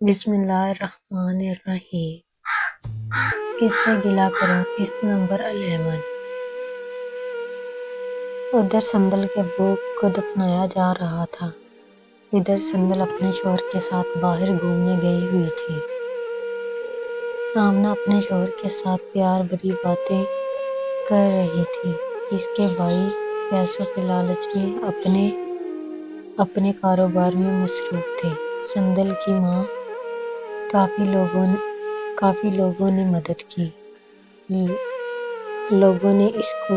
بسم اللہ الرحمن الرحیم۔ کس سے گلا کروں؟ قسط نمبر 11۔ ادھر سندل کے ابو کو دفنایا جا رہا تھا، ادھر سندل اپنے شوہر کے ساتھ باہر گھومنے گئی ہوئی تھی۔ آمنہ اپنے شوہر کے ساتھ پیار بھری باتیں کر رہی تھی۔ اس کے بھائی پیسوں کے لالچ میں اپنے کاروبار میں مصروف تھے۔ سندل کی ماں کافی لوگوں نے مدد کی، لوگوں نے اس کو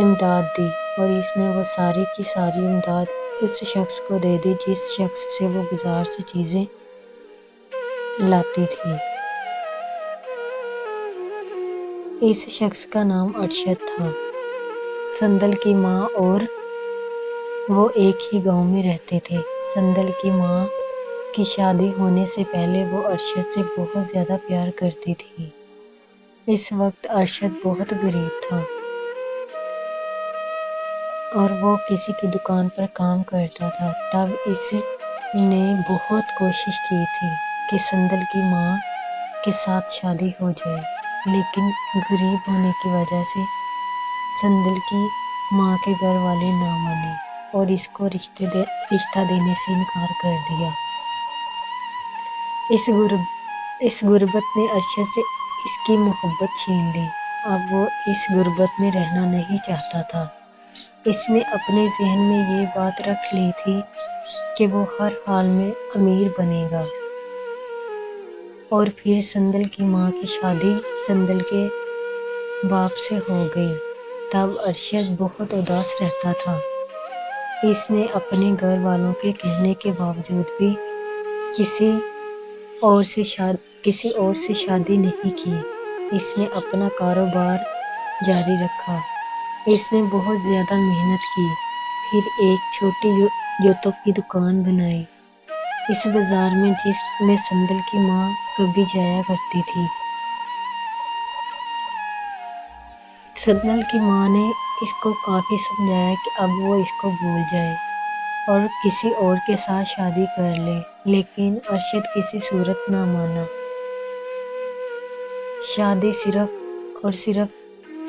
امداد دی اور اس نے وہ ساری کی ساری امداد اس شخص کو دے دی جس شخص سے وہ بازار سے چیزیں لاتی تھی۔ اس شخص کا نام ارشد تھا۔ سندل کی ماں اور وہ ایک ہی گاؤں میں رہتے تھے۔ سندل کی ماں کی شادی ہونے سے پہلے وہ ارشد سے بہت زیادہ پیار کرتی تھی۔ اس وقت ارشد بہت غریب تھا اور وہ کسی کی دکان پر کام کرتا تھا۔ تب اس نے بہت کوشش کی تھی کہ سندل کی ماں کے ساتھ شادی ہو جائے، لیکن غریب ہونے کی وجہ سے سندل کی ماں کے گھر والے نہ مانے اور اس کو رشتہ دینے سے انکار کر دیا۔ اس غربت نے ارشد سے اس کی محبت چھین لی۔ اب وہ اس غربت میں رہنا نہیں چاہتا تھا۔ اس نے اپنے ذہن میں یہ بات رکھ لی تھی کہ وہ ہر حال میں امیر بنے گا۔ اور پھر سندل کی ماں کی شادی سندل کے باپ سے ہو گئی۔ تب ارشد بہت اداس رہتا تھا۔ اس نے اپنے گھر والوں کے کہنے کے باوجود بھی کسی اور سے شادی نہیں کی۔ اس نے اپنا کاروبار جاری رکھا۔ اس نے بہت زیادہ محنت کی، پھر ایک چھوٹی جوتوں کی دکان بنائی اس بازار میں جس میں سندل کی ماں کبھی جایا کرتی تھی۔ سندل کی ماں نے اس کو کافی سمجھایا کہ اب وہ اس کو بھول جائے اور کسی اور کے ساتھ شادی کر لے، لیکن ارشد کسی صورت نہ مانا۔ شادی صرف اور صرف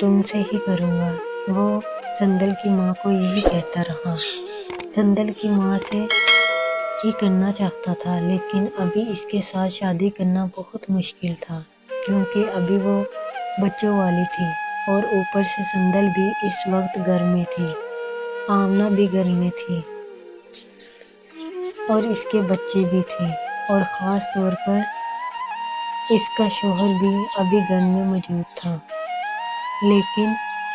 تم سے ہی کروں گا، وہ سندل کی ماں کو یہی کہتا رہا۔ سندل کی ماں سے ہی کرنا چاہتا تھا، لیکن ابھی اس کے ساتھ شادی کرنا بہت مشکل تھا کیونکہ ابھی وہ بچوں والی تھی اور اوپر سے سندل بھی اس وقت گھر میں تھی، آمنہ بھی گھر میں تھی اور اس کے بچے بھی تھے اور خاص طور پر اس کا شوہر بھی ابھی گھر میں موجود تھا۔ لیکن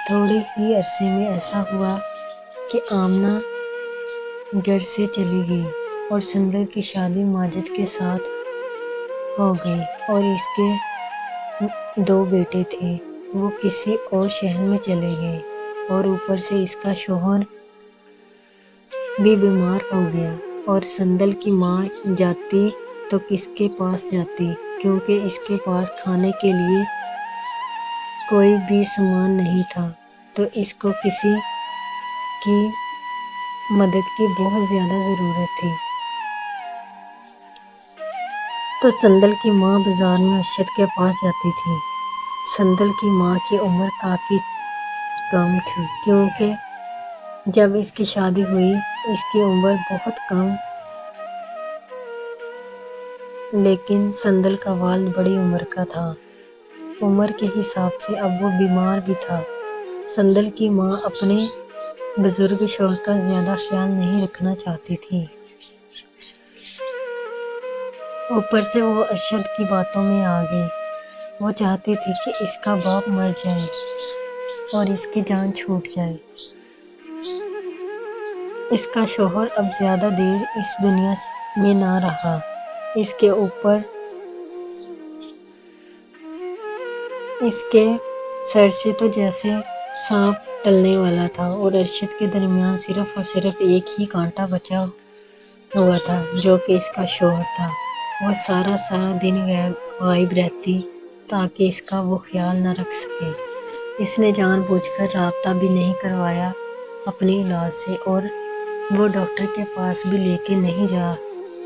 تھوڑے ہی عرصے میں ایسا ہوا کہ آمنہ گھر سے چلی گئی اور سندل کی شادی ماجد کے ساتھ ہو گئی اور اس کے 2 بیٹے تھے، وہ کسی اور شہر میں چلے گئے اور اوپر سے اس کا شوہر بھی بیمار ہو گیا اور سندل کی ماں جاتی تو کس کے پاس جاتی کیونکہ اس کے پاس کھانے کے لیے کوئی بھی سامان نہیں تھا، تو اس کو کسی کی مدد کی بہت زیادہ ضرورت تھی۔ تو سندل کی ماں بازار میں ارشد کے پاس جاتی تھی۔ سندل کی ماں کی عمر کافی کم تھی کیونکہ جب اس کی شادی ہوئی اس کی عمر بہت کم، لیکن سندل کا والد بڑی عمر کا تھا۔ عمر کے حساب سے اب وہ بیمار بھی تھا۔ سندل کی ماں اپنے بزرگ شوہر کا زیادہ خیال نہیں رکھنا چاہتی تھی۔ اوپر سے وہ ارشد کی باتوں میں آ گئی۔ وہ چاہتی تھی کہ اس کا باپ مر جائے اور اس کی جان چھوٹ جائے۔ اس کا شوہر اب زیادہ دیر اس دنیا میں نہ رہا۔ اس کے اوپر اس کے سر سے تو جیسے سانپ ٹلنے والا تھا اور ارشد کے درمیان صرف اور صرف ایک ہی کانٹا بچا ہوا تھا جو کہ اس کا شوہر تھا۔ وہ سارا دن غائب رہتی تاکہ اس کا وہ خیال نہ رکھ سکے۔ اس نے جان بوجھ کر رابطہ بھی نہیں کروایا اپنی اولاد سے اور وہ ڈاکٹر کے پاس بھی لے کے نہیں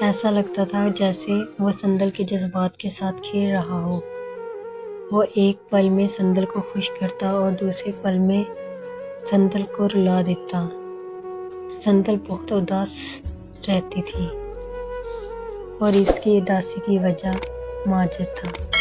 ایسا لگتا تھا جیسے وہ سندل کے جذبات کے ساتھ کھیل رہا ہو۔ وہ ایک پل میں سندل کو خوش کرتا اور دوسرے پل میں سندل کو رلا دیتا۔ سندل بہت اداس رہتی تھی اور اس کی اداسی کی وجہ ماجد تھا۔